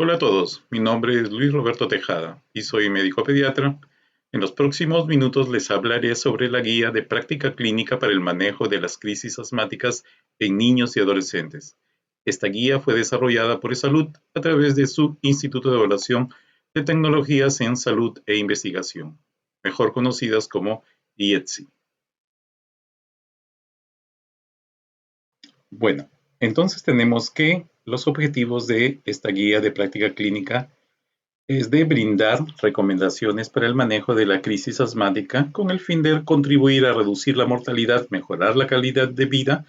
Hola a todos, mi nombre es Luis Roberto Tejada y soy médico pediatra. En los próximos minutos les hablaré sobre la guía de práctica clínica para el manejo de las crisis asmáticas en niños y adolescentes. Esta guía fue desarrollada por eSalud a través de su Instituto de Evaluación de Tecnologías en Salud e Investigación, mejor conocidas como IETSI. Bueno, entonces tenemos que los objetivos de esta guía de práctica clínica es de brindar recomendaciones para el manejo de la crisis asmática con el fin de contribuir a reducir la mortalidad, mejorar la calidad de vida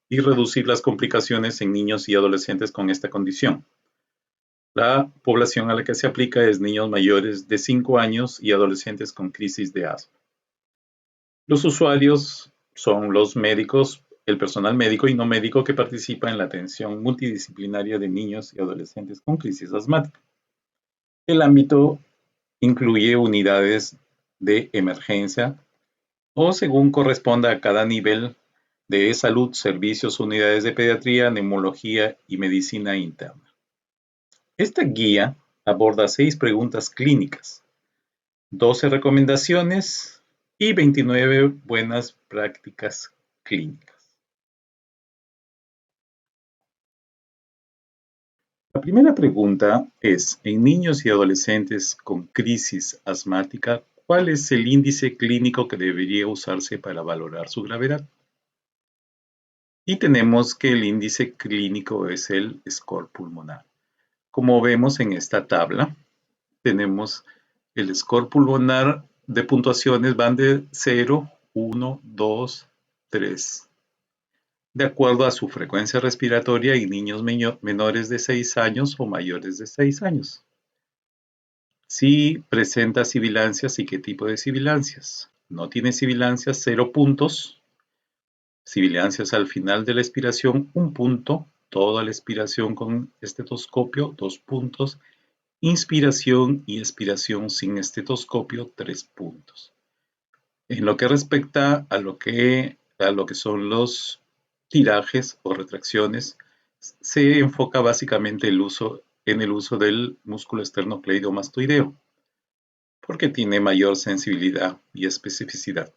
y reducir las complicaciones en niños y adolescentes con esta condición. La población a la que se aplica es niños mayores de 5 años y adolescentes con crisis de asma. Los usuarios son los médicos, el personal médico y no médico que participa en la atención multidisciplinaria de niños y adolescentes con crisis asmática. El ámbito incluye unidades de emergencia o según corresponda a cada nivel de salud, servicios, unidades de pediatría, neumología y medicina interna. Esta guía aborda 6 preguntas clínicas, 12 recomendaciones y 29 buenas prácticas clínicas. La primera pregunta es, en niños y adolescentes con crisis asmática, ¿cuál es el índice clínico que debería usarse para valorar su gravedad? Y tenemos que el índice clínico es el score pulmonar. Como vemos en esta tabla, tenemos el score pulmonar de puntuaciones van de 0, 1, 2, 3. De acuerdo a su frecuencia respiratoria y niños menores de 6 años o mayores de 6 años. Si presenta sibilancias y qué tipo de sibilancias. No tiene sibilancias, 0 puntos. Sibilancias al final de la expiración, 1 punto. Toda la expiración con estetoscopio, 2 puntos. Inspiración y expiración sin estetoscopio, 3 puntos. En lo que respecta a lo que son los tirajes o retracciones, se enfoca básicamente en el uso del músculo esternocleidomastoideo, porque tiene mayor sensibilidad y especificidad.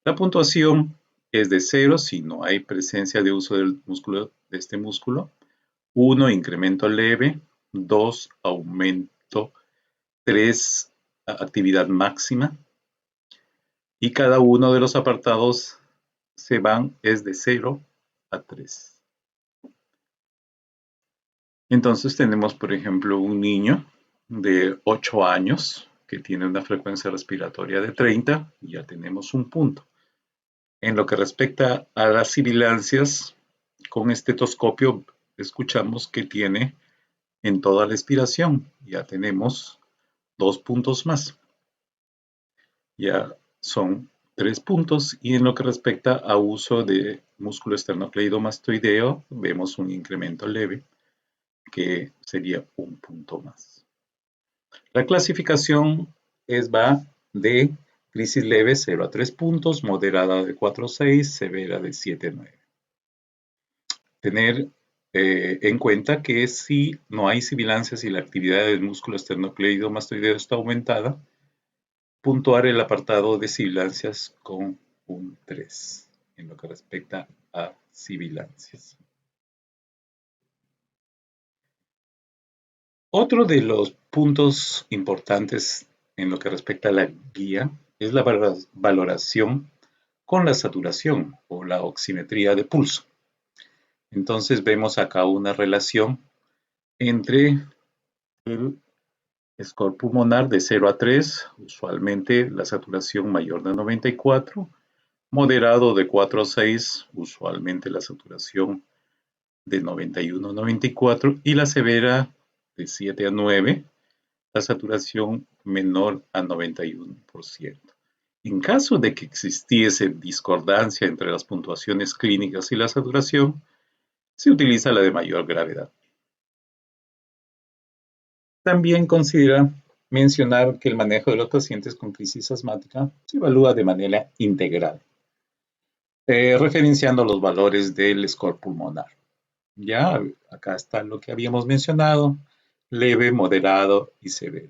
La puntuación es de 0 si no hay presencia de uso del músculo, de este músculo. 1, incremento leve. 2, aumento. 3, actividad máxima. Y cada uno de los apartados es de 0 a 3. Entonces tenemos, por ejemplo, un niño de 8 años que tiene una frecuencia respiratoria de 30 y ya tenemos un punto. En lo que respecta a las sibilancias, con estetoscopio escuchamos que tiene en toda la expiración. Ya tenemos 2 puntos más. Ya son 3 puntos. Y en lo que respecta a uso de músculo esternocleidomastoideo, vemos un incremento leve que sería 1 punto más. La clasificación va de crisis leve 0 a 3 puntos, moderada de 4 a 6, severa de 7 a 9. Tener en cuenta que si no hay sibilancias y la actividad del músculo esternocleidomastoideo está aumentada, puntuar el apartado de sibilancias con un 3 en lo que respecta a sibilancias. Otro de los puntos importantes en lo que respecta a la guía es la valoración con la saturación o la oximetría de pulso. Entonces vemos acá una relación entre el score pulmonar de 0 a 3, usualmente la saturación mayor de 94, moderado de 4 a 6, usualmente la saturación de 91 a 94 y la severa de 7 a 9, la saturación menor a 91%. En caso de que existiese discordancia entre las puntuaciones clínicas y la saturación, se utiliza la de mayor gravedad. También considera mencionar que el manejo de los pacientes con crisis asmática se evalúa de manera integral, referenciando los valores del score pulmonar. Ya, acá está lo que habíamos mencionado, leve, moderado y severo.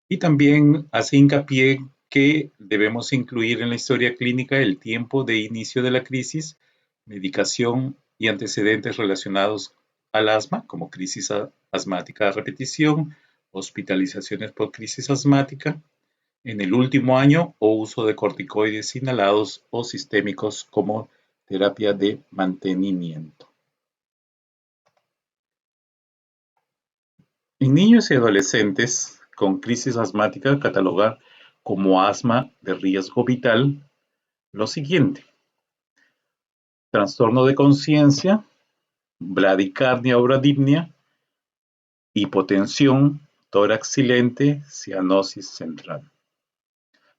Y también hace hincapié que debemos incluir en la historia clínica el tiempo de inicio de la crisis, medicación y antecedentes relacionados al asma, como crisis asmática a repetición, hospitalizaciones por crisis asmática en el último año o uso de corticoides inhalados o sistémicos como terapia de mantenimiento. En niños y adolescentes con crisis asmática catalogar como asma de riesgo vital lo siguiente: trastorno de conciencia, bradicardia o bradipnia, hipotensión, tórax silente, cianosis central.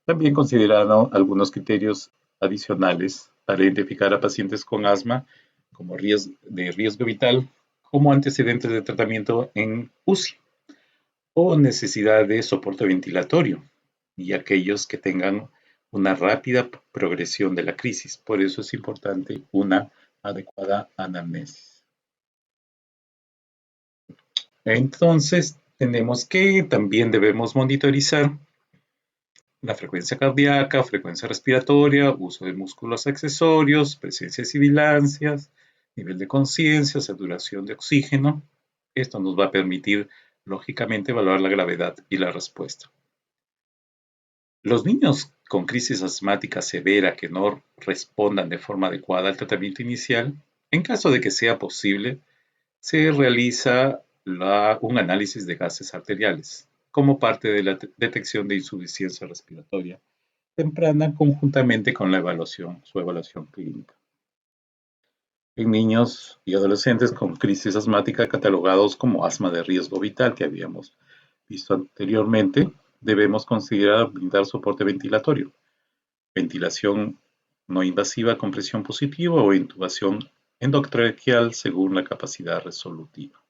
También consideraron algunos criterios adicionales para identificar a pacientes con asma como de riesgo vital, como antecedentes de tratamiento en UCI o necesidad de soporte ventilatorio, y aquellos que tengan una rápida progresión de la crisis. Por eso es importante una adecuada anamnesis. Entonces, tenemos que también debemos monitorizar la frecuencia cardíaca, frecuencia respiratoria, uso de músculos accesorios, presencia de sibilancias, nivel de conciencia, saturación de oxígeno. Esto nos va a permitir, lógicamente, evaluar la gravedad y la respuesta. Los niños con crisis asmática severa que no respondan de forma adecuada al tratamiento inicial, en caso de que sea posible, se realiza un análisis de gases arteriales como parte de la detección de insuficiencia respiratoria temprana conjuntamente con su evaluación clínica. En niños y adolescentes con crisis asmática catalogados como asma de riesgo vital que habíamos visto anteriormente, debemos considerar brindar soporte ventilatorio, ventilación no invasiva con presión positiva o intubación endotraqueal según la capacidad resolutiva.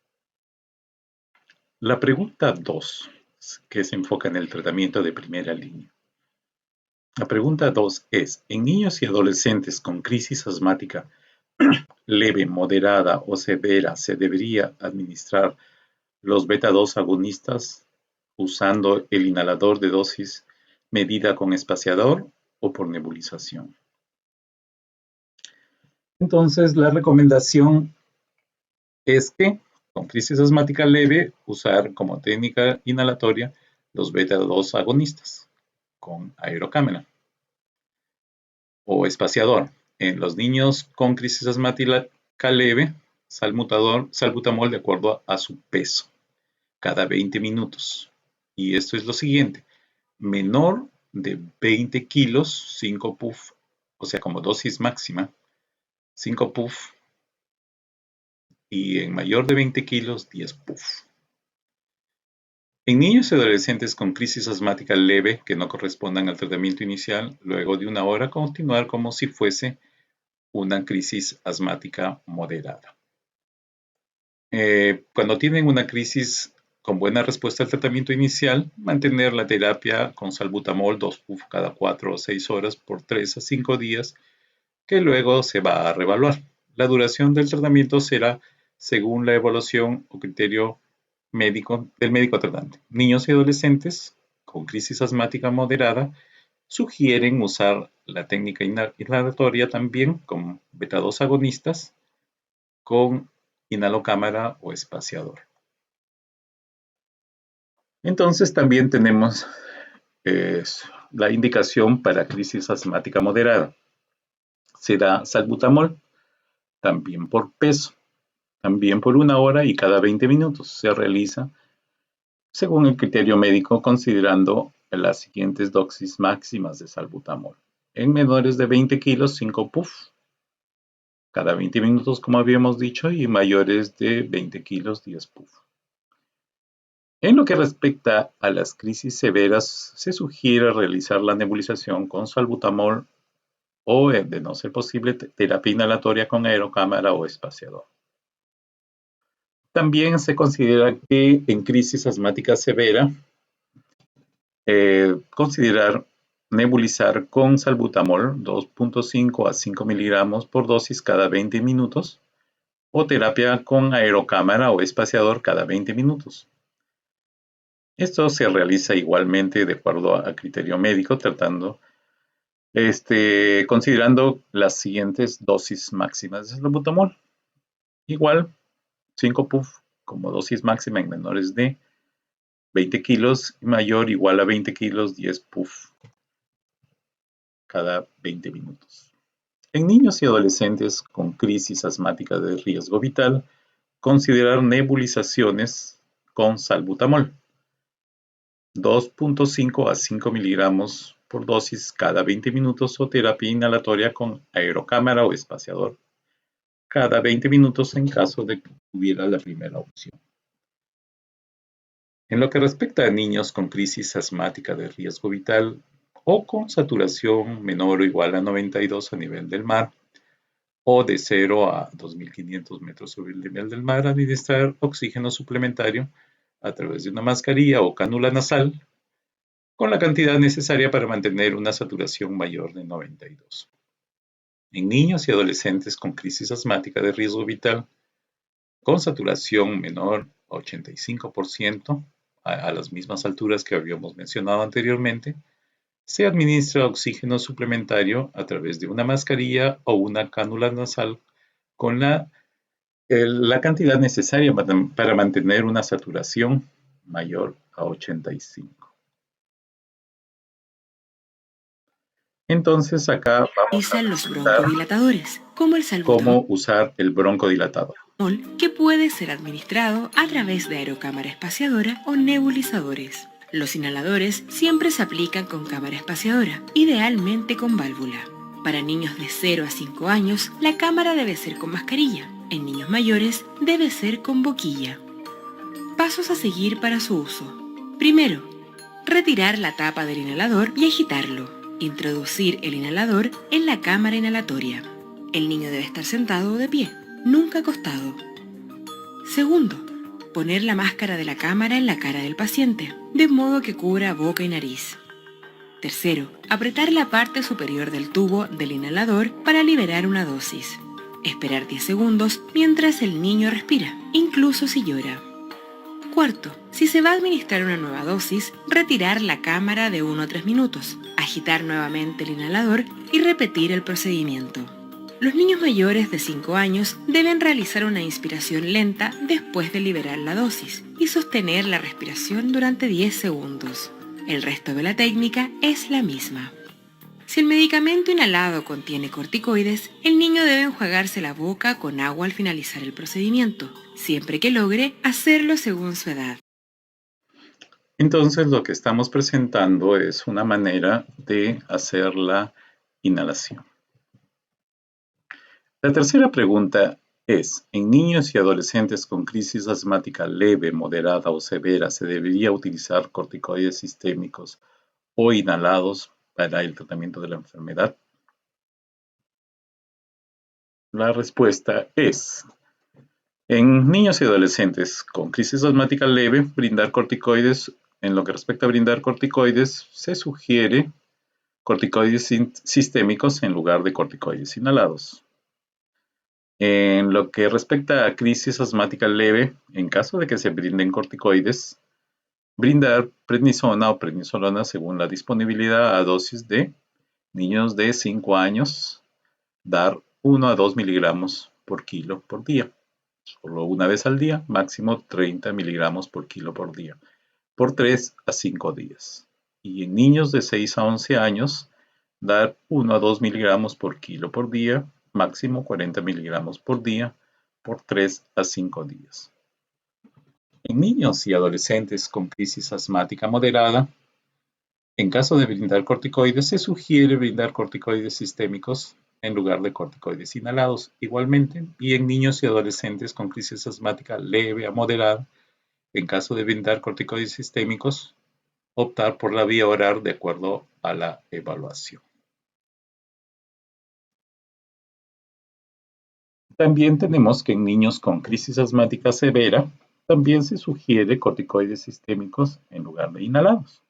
La pregunta 2, que se enfoca en el tratamiento de primera línea. La pregunta 2 es, ¿en niños y adolescentes con crisis asmática leve, moderada o severa se debería administrar los beta-2 agonistas usando el inhalador de dosis medida con espaciador o por nebulización? Entonces, la recomendación es que con crisis asmática leve usar como técnica inhalatoria los beta-2 agonistas con aerocámara o espaciador. En los niños con crisis asmática leve, salbutamol de acuerdo a su peso, cada 20 minutos. Y esto es lo siguiente: menor de 20 kilos, 5 puff, o sea, como dosis máxima, 5 puff, y en mayor de 20 kilos, 10 puff. En niños y adolescentes con crisis asmática leve que no correspondan al tratamiento inicial, luego de una hora continuar como si fuese una crisis asmática moderada. Cuando tienen una crisis con buena respuesta al tratamiento inicial, mantener la terapia con salbutamol 2 puff cada 4 o 6 horas por 3 a 5 días, que luego se va a reevaluar. La duración del tratamiento será según la evaluación o criterio del médico tratante. Niños y adolescentes con crisis asmática moderada sugieren usar la técnica inhalatoria también con beta-2 agonistas con inhalocámara o espaciador. Entonces también tenemos la indicación para crisis asmática moderada. Será salbutamol, también por peso, también por una hora y cada 20 minutos. Se realiza según el criterio médico, considerando las siguientes dosis máximas de salbutamol. En menores de 20 kilos, 5 puff, cada 20 minutos, como habíamos dicho, y mayores de 20 kilos, 10 puff. En lo que respecta a las crisis severas, se sugiere realizar la nebulización con salbutamol o, de no ser posible, terapia inhalatoria con aerocámara o espaciador. También se considera que en crisis asmática severa, considerar nebulizar con salbutamol 2.5 a 5 miligramos por dosis cada 20 minutos o terapia con aerocámara o espaciador cada 20 minutos. Esto se realiza igualmente de acuerdo a criterio médico, considerando las siguientes dosis máximas de salbutamol. Igual, 5 puff como dosis máxima en menores de 20 kilos y mayor o igual a 20 kilos, 10 puff cada 20 minutos. En niños y adolescentes con crisis asmática de riesgo vital, considerar nebulizaciones con salbutamol, 2.5 a 5 miligramos por dosis cada 20 minutos o terapia inhalatoria con aerocámara o espaciador cada 20 minutos en caso de que hubiera la primera opción. En lo que respecta a niños con crisis asmática de riesgo vital o con saturación menor o igual a 92 a nivel del mar o de 0 a 2.500 metros sobre el nivel del mar, administrar oxígeno suplementario a través de una mascarilla o cánula nasal con la cantidad necesaria para mantener una saturación mayor de 92. En niños y adolescentes con crisis asmática de riesgo vital con saturación menor a 85%, a las mismas alturas que habíamos mencionado anteriormente, se administra oxígeno suplementario a través de una mascarilla o una cánula nasal con la cantidad necesaria para mantener una saturación mayor a 85. Entonces acá vamos a Utilizan los presentar broncodilatadores, como el salbutamol, cómo usar el broncodilatador. que puede ser administrado a través de aerocámara espaciadora o nebulizadores. Los inhaladores siempre se aplican con cámara espaciadora, idealmente con válvula. Para niños de 0 a 5 años, la cámara debe ser con mascarilla. En niños mayores, debe ser con boquilla. Pasos a seguir para su uso. Primero, retirar la tapa del inhalador y agitarlo. Introducir el inhalador en la cámara inhalatoria. El niño debe estar sentado o de pie, nunca acostado. Segundo, poner la máscara de la cámara en la cara del paciente, de modo que cubra boca y nariz. Tercero, apretar la parte superior del tubo del inhalador para liberar una dosis. Esperar 10 segundos mientras el niño respira, incluso si llora. Cuarto, si se va a administrar una nueva dosis, retirar la cámara de 1 a 3 minutos, agitar nuevamente el inhalador y repetir el procedimiento. Los niños mayores de 5 años deben realizar una inspiración lenta después de liberar la dosis y sostener la respiración durante 10 segundos. El resto de la técnica es la misma. Si el medicamento inhalado contiene corticoides, el niño debe enjuagarse la boca con agua al finalizar el procedimiento, siempre que logre hacerlo según su edad. Entonces lo que estamos presentando es una manera de hacer la inhalación. La tercera pregunta es, ¿en niños y adolescentes con crisis asmática leve, moderada o severa se debería utilizar corticoides sistémicos o inhalados para el tratamiento de la enfermedad? La respuesta es, en niños y adolescentes con crisis asmática leve, en lo que respecta a brindar corticoides, se sugiere corticoides sistémicos en lugar de corticoides inhalados. En lo que respecta a crisis asmática leve, en caso de que se brinden corticoides, brindar prednisona o prednisolona según la disponibilidad a dosis de niños de 5 años, dar 1 a 2 miligramos por kilo por día. Solo una vez al día, máximo 30 miligramos por kilo por día, por 3 a 5 días. Y en niños de 6 a 11 años, dar 1 a 2 miligramos por kilo por día, máximo 40 miligramos por día, por 3 a 5 días. En niños y adolescentes con crisis asmática moderada, en caso de brindar corticoides, se sugiere brindar corticoides sistémicos en lugar de corticoides inhalados igualmente, y en niños y adolescentes con crisis asmática leve a moderada, en caso de brindar corticoides sistémicos, optar por la vía oral de acuerdo a la evaluación. También tenemos que en niños con crisis asmática severa, también se sugiere corticoides sistémicos en lugar de inhalados.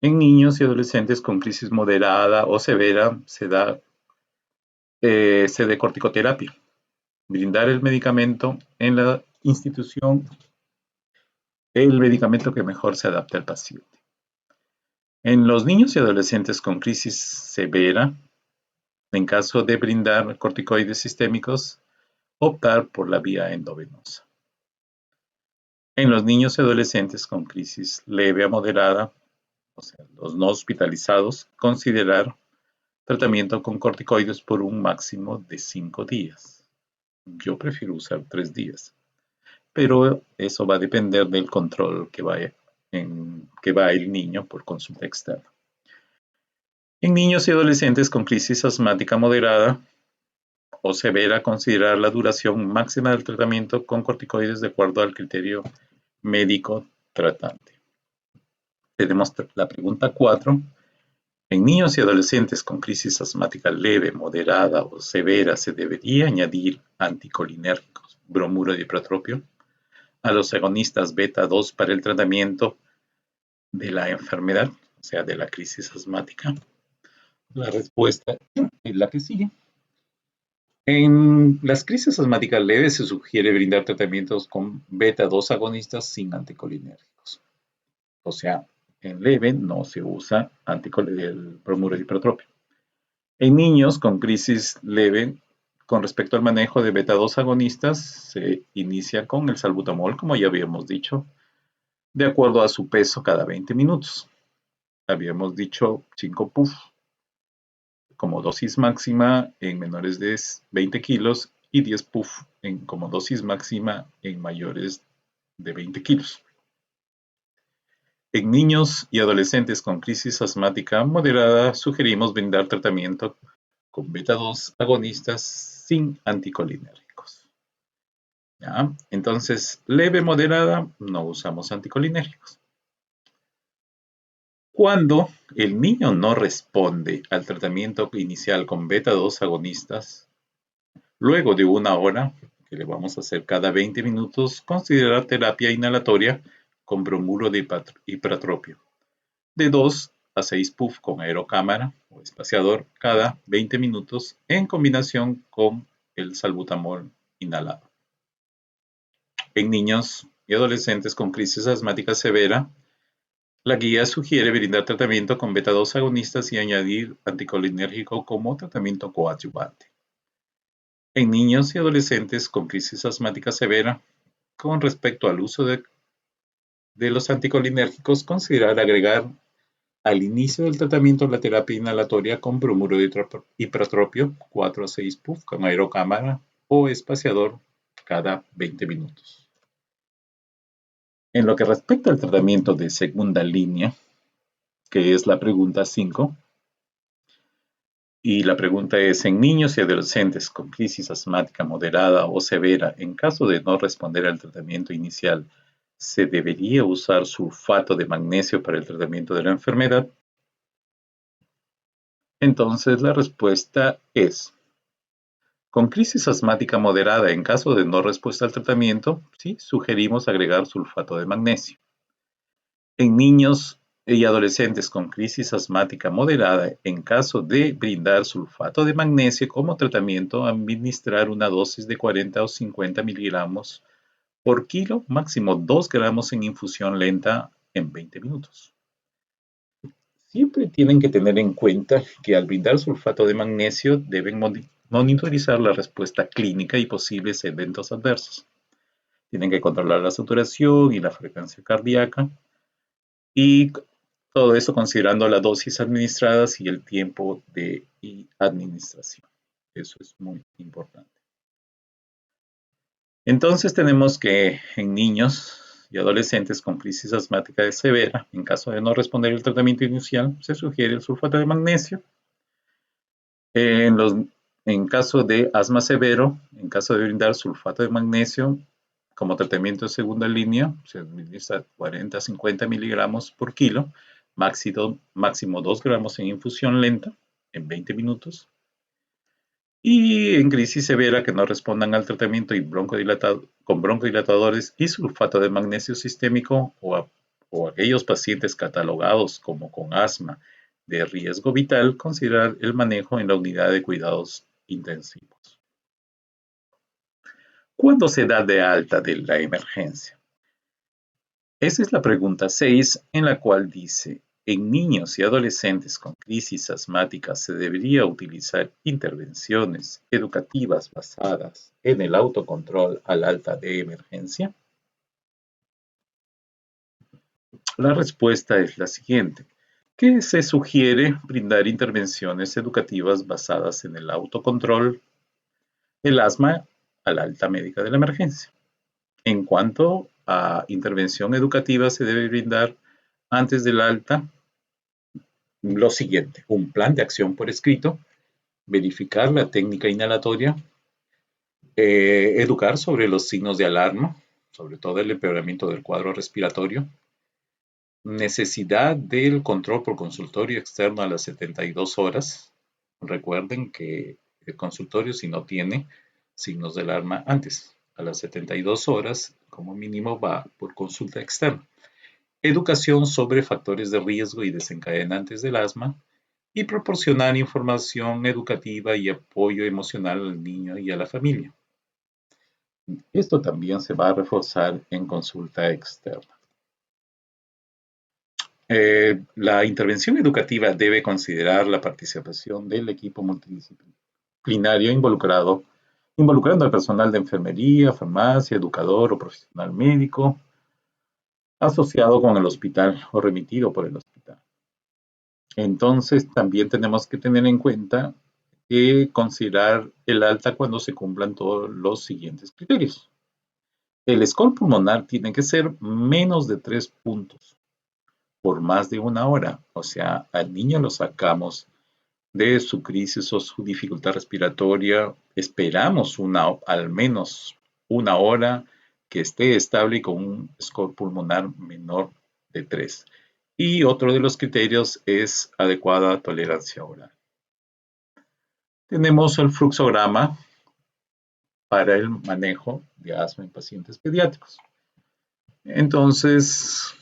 En niños y adolescentes con crisis moderada o severa se da corticoterapia. Brindar el medicamento en la institución el medicamento que mejor se adapte al paciente. En los niños y adolescentes con crisis severa, en caso de brindar corticoides sistémicos, optar por la vía endovenosa. En los niños y adolescentes con crisis leve a moderada, o sea, los no hospitalizados, considerar tratamiento con corticoides por un máximo de 5 días. Yo prefiero usar 3 días, pero eso va a depender del control que va el niño por consulta externa. En niños y adolescentes con crisis asmática moderada o severa, considerar la duración máxima del tratamiento con corticoides de acuerdo al criterio médico tratante. Tenemos la pregunta 4. En niños y adolescentes con crisis asmática leve, moderada o severa, ¿se debería añadir anticolinérgicos, bromuro de ipratropio, a los agonistas beta 2 para el tratamiento de la enfermedad, o sea, de la crisis asmática? La respuesta es la que sigue. En las crisis asmáticas leves se sugiere brindar tratamientos con beta 2 agonistas sin anticolinérgicos. O sea, en leve no se usa el bromuro de ipratropio. En niños con crisis leve, con respecto al manejo de beta 2 agonistas, se inicia con el salbutamol, como ya habíamos dicho, de acuerdo a su peso cada 20 minutos. Habíamos dicho 5 puff como dosis máxima en menores de 20 kilos y 10 puff como dosis máxima en mayores de 20 kilos. En niños y adolescentes con crisis asmática moderada, sugerimos brindar tratamiento con beta 2 agonistas sin anticolinérgicos. ¿Ya? Entonces, leve, moderada, no usamos anticolinérgicos. Cuando el niño no responde al tratamiento inicial con beta 2 agonistas, luego de 1 hora, que le vamos a hacer cada 20 minutos, considerar terapia inhalatoria con bromuro de ipratropio, de 2 a 6 puff con aerocámara o espaciador cada 20 minutos en combinación con el salbutamol inhalado. En niños y adolescentes con crisis asmática severa, la guía sugiere brindar tratamiento con beta 2 agonistas y añadir anticolinérgico como tratamiento coadyuvante. En niños y adolescentes con crisis asmática severa, con respecto al uso de los anticolinérgicos, considerar agregar al inicio del tratamiento la terapia inhalatoria con bromuro de ipratropio 4 a 6 puff con aerocámara o espaciador cada 20 minutos. En lo que respecta al tratamiento de segunda línea, que es la pregunta 5, y la pregunta es, en niños y adolescentes con crisis asmática moderada o severa, en caso de no responder al tratamiento inicial, ¿se debería usar sulfato de magnesio para el tratamiento de la enfermedad? Entonces la respuesta es, con crisis asmática moderada, en caso de no respuesta al tratamiento, sí, sugerimos agregar sulfato de magnesio. En niños y adolescentes con crisis asmática moderada, en caso de brindar sulfato de magnesio como tratamiento, administrar una dosis de 40 o 50 miligramos por kilo, máximo 2 gramos en infusión lenta en 20 minutos. Siempre tienen que tener en cuenta que al brindar sulfato de magnesio deben monitorizar la respuesta clínica y posibles eventos adversos. Tienen que controlar la saturación y la frecuencia cardíaca y todo eso considerando la dosis administradas y el tiempo de administración. Eso es muy importante. Entonces tenemos que en niños y adolescentes con crisis asmática severa, en caso de no responder el tratamiento inicial, se sugiere el sulfato de magnesio. En caso de asma severo, en caso de brindar sulfato de magnesio como tratamiento de segunda línea, se administra 40 a 50 miligramos por kilo, máximo 2 gramos en infusión lenta en 20 minutos. Y en crisis severa que no respondan al tratamiento y con broncodilatadores y sulfato de magnesio sistémico o aquellos pacientes catalogados como con asma de riesgo vital, considerar el manejo en la unidad de cuidados intensivos. ¿Cuándo se da de alta de la emergencia? Esa es la pregunta 6, en la cual dice, en niños y adolescentes con crisis asmática se debería utilizar intervenciones educativas basadas en el autocontrol al alta de emergencia. La respuesta es la siguiente, que se sugiere brindar intervenciones educativas basadas en el autocontrol del asma al alta médica de la emergencia. En cuanto a intervención educativa, se debe brindar antes del alta lo siguiente, un plan de acción por escrito, verificar la técnica inhalatoria, educar sobre los signos de alarma, sobre todo el empeoramiento del cuadro respiratorio, necesidad del control por consultorio externo a las 72 horas. Recuerden que el consultorio, si no tiene signos de alarma antes, a las 72 horas, como mínimo va por consulta externa. Educación sobre factores de riesgo y desencadenantes del asma y proporcionar información educativa y apoyo emocional al niño y a la familia. Esto también se va a reforzar en consulta externa. La intervención educativa debe considerar la participación del equipo multidisciplinario involucrando al personal de enfermería, farmacia, educador o profesional médico asociado con el hospital o remitido por el hospital. Entonces, también tenemos que tener en cuenta que considerar el alta cuando se cumplan todos los siguientes criterios. El score pulmonar tiene que ser menos de 3 puntos por más de una hora. O sea, al niño lo sacamos de su crisis o su dificultad respiratoria. Esperamos al menos una hora que esté estable y con un score pulmonar menor de 3. Y otro de los criterios es adecuada tolerancia oral. Tenemos el fluxograma para el manejo de asma en pacientes pediátricos. Entonces,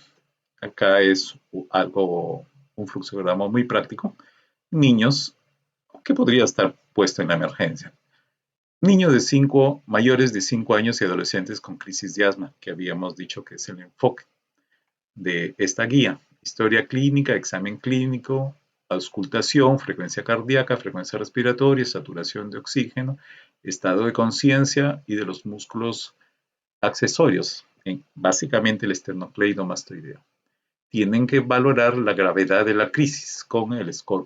acá es un fluxograma muy práctico. Niños, que podría estar puesto en la emergencia. Niños mayores de 5 años y adolescentes con crisis de asma, que habíamos dicho que es el enfoque de esta guía. Historia clínica, examen clínico, auscultación, frecuencia cardíaca, frecuencia respiratoria, saturación de oxígeno, estado de conciencia y de los músculos accesorios, básicamente el esternocleidomastoideo. Tienen que valorar la gravedad de la crisis con el score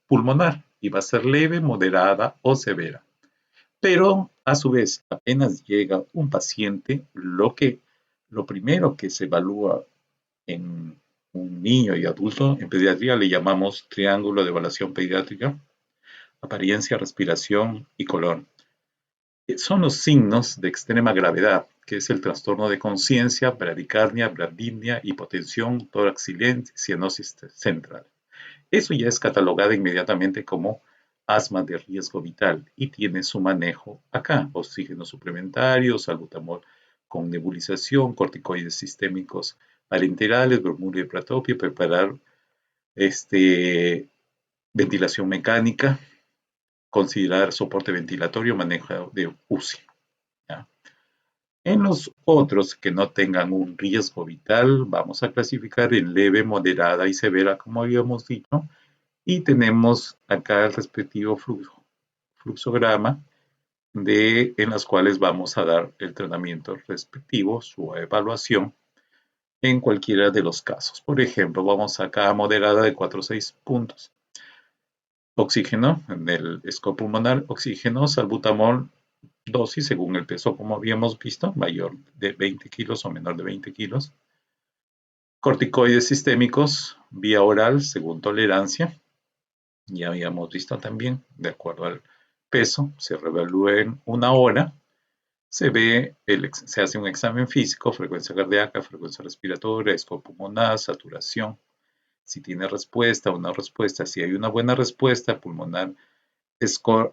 pulmonar y va a ser leve, moderada o severa. Pero a su vez, apenas llega un paciente, lo primero que se evalúa en un niño y adulto en pediatría le llamamos triángulo de evaluación pediátrica, apariencia, respiración y color. Son los signos de extrema gravedad, que es el trastorno de conciencia, bradicardia, bradipnea, hipotensión, tórax silente, cianosis central. Eso ya es catalogado inmediatamente como asma de riesgo vital y tiene su manejo acá, oxígeno suplementario, salbutamol con nebulización, corticoides sistémicos parenterales, bromuro y pratopio, preparar ventilación mecánica, considerar soporte ventilatorio, manejo de UCI. ¿Ya? En los otros que no tengan un riesgo vital, vamos a clasificar en leve, moderada y severa, como habíamos dicho, y tenemos acá el respectivo fluxograma en las cuales vamos a dar el tratamiento respectivo, su evaluación en cualquiera de los casos. Por ejemplo, vamos acá a moderada de 4 a 6 puntos. Oxígeno, en el score pulmonar, oxígeno, salbutamol, dosis según el peso, como habíamos visto, mayor de 20 kilos o menor de 20 kilos. Corticoides sistémicos, vía oral, según tolerancia. Ya habíamos visto también, de acuerdo al peso, se revalúa en una hora. Se hace un examen físico, frecuencia cardíaca, frecuencia respiratoria, score pulmonar, saturación. Si tiene respuesta o no respuesta, si hay una buena respuesta pulmonar, el score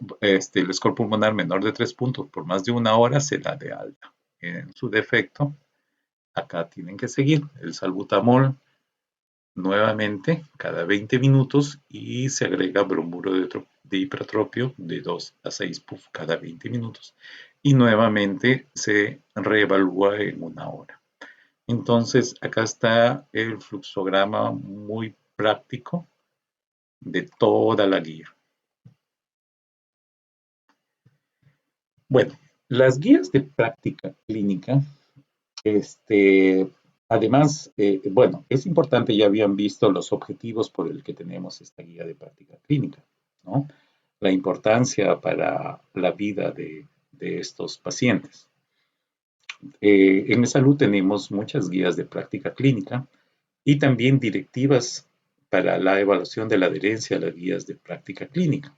pulmonar menor de 3 puntos por más de una hora se da de alta. En su defecto, acá tienen que seguir el salbutamol nuevamente cada 20 minutos y se agrega bromuro de hipertropio de 2 a 6 puff cada 20 minutos y nuevamente se reevalúa en una hora. Entonces, acá está el fluxograma muy práctico de toda la guía. Bueno, las guías de práctica clínica, este, además, bueno, es importante, ya habían visto los objetivos por el que tenemos esta guía de práctica clínica, ¿no? La importancia para la vida de estos pacientes. En salud tenemos muchas guías de práctica clínica y también directivas para la evaluación de la adherencia a las guías de práctica clínica.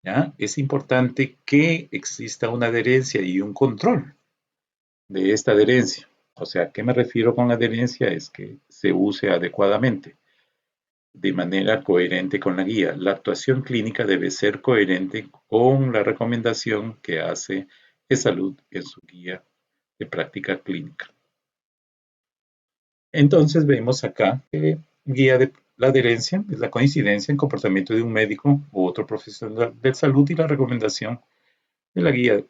¿Ya? Es importante que exista una adherencia y un control de esta adherencia. O sea, ¿a qué me refiero con adherencia? Es que se use adecuadamente, de manera coherente con la guía. La actuación clínica debe ser coherente con la recomendación que hace salud en su guía de práctica clínica. Entonces vemos acá que guía de la adherencia es la coincidencia en comportamiento de un médico u otro profesional de salud y la recomendación de la guía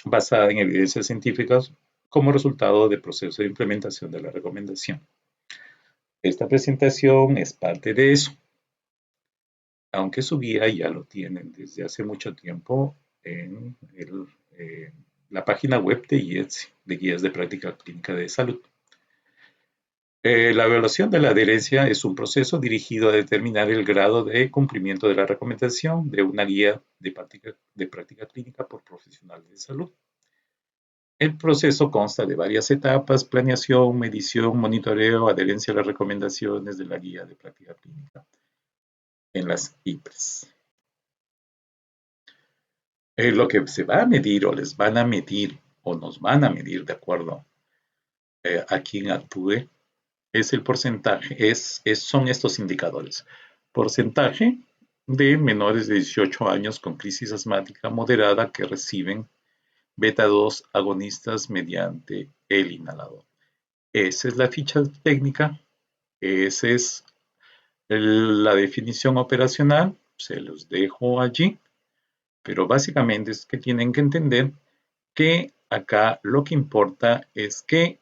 basada en evidencias científicas como resultado del proceso de implementación de la recomendación. Esta presentación es parte de eso, aunque su guía ya lo tienen desde hace mucho tiempo en la página web de IETSI, de Guías de Práctica Clínica de Salud. La evaluación de la adherencia es un proceso dirigido a determinar el grado de cumplimiento de la recomendación de una guía de práctica clínica por profesionales de salud. El proceso consta de varias etapas: planeación, medición, monitoreo, adherencia a las recomendaciones de la guía de práctica clínica en las IPRES. Lo que se va a medir o les van a medir o nos van a medir de acuerdo a quien actúe es el porcentaje, son estos indicadores. Porcentaje de menores de 18 años con crisis asmática moderada que reciben beta-2 agonistas mediante el inhalador. Esa es la ficha técnica, esa es la definición operacional, se los dejo allí, pero básicamente es que tienen que entender que acá lo que importa es que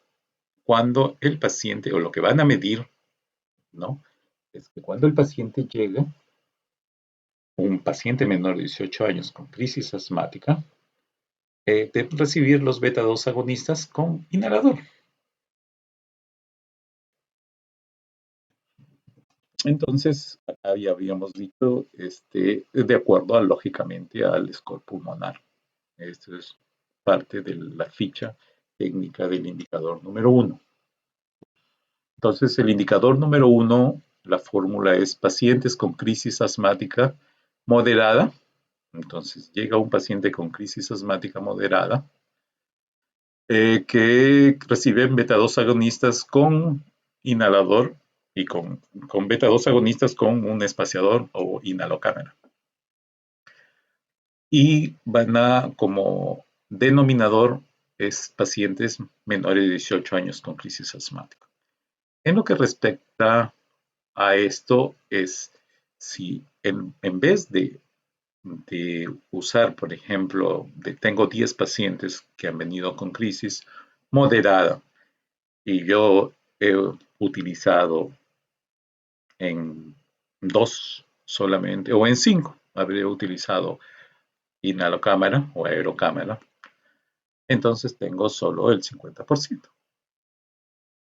cuando el paciente, o lo que van a medir, ¿no? Es que cuando el paciente llega, un paciente menor de 18 años con crisis asmática, debe recibir los beta-2 agonistas con inhalador. Entonces, acá ya habíamos dicho, de acuerdo lógicamente al score pulmonar. Esto es parte de la ficha técnica del indicador número 1. Entonces, el indicador número 1, la fórmula es pacientes con crisis asmática moderada. Entonces, llega un paciente con crisis asmática moderada que reciben beta-2 agonistas con inhalador y con beta-2 agonistas con un espaciador o inhalocámara. Y van a, como denominador, es pacientes menores de 18 años con crisis asmática. En lo que respecta a esto es si en vez de usar, por ejemplo, tengo 10 pacientes que han venido con crisis moderada y yo he utilizado en 2 solamente, o en 5, habré utilizado inhalocámara o aerocámara, entonces tengo solo el 50%.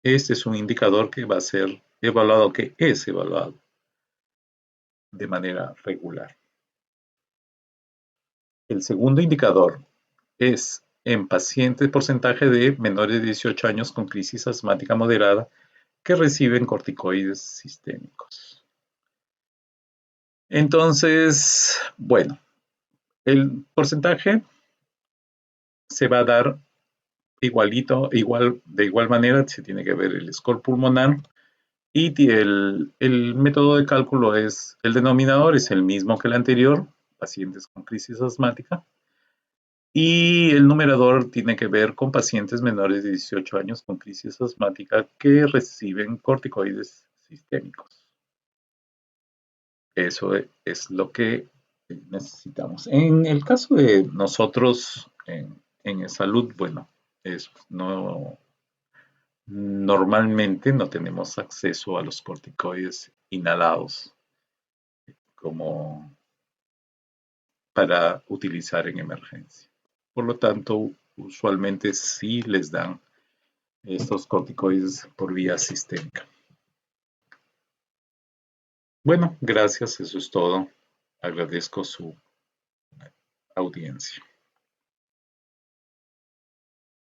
Este es un indicador que va a ser evaluado, que es evaluado de manera regular. El segundo indicador es en pacientes porcentaje de menores de 18 años con crisis asmática moderada que reciben corticoides sistémicos. Entonces, bueno, el porcentaje se va a dar igualito, de igual manera, se tiene que ver el score pulmonar y el método de cálculo es, el denominador es el mismo que el anterior, pacientes con crisis asmática, y el numerador tiene que ver con pacientes menores de 18 años con crisis asmática que reciben corticoides sistémicos. Eso es lo que necesitamos. En el caso de nosotros en salud, bueno, no Normalmente no tenemos acceso a los corticoides inhalados como para utilizar en emergencia. Por lo tanto, usualmente sí les dan estos corticoides por vía sistémica. Bueno, gracias, eso es todo. Agradezco su audiencia.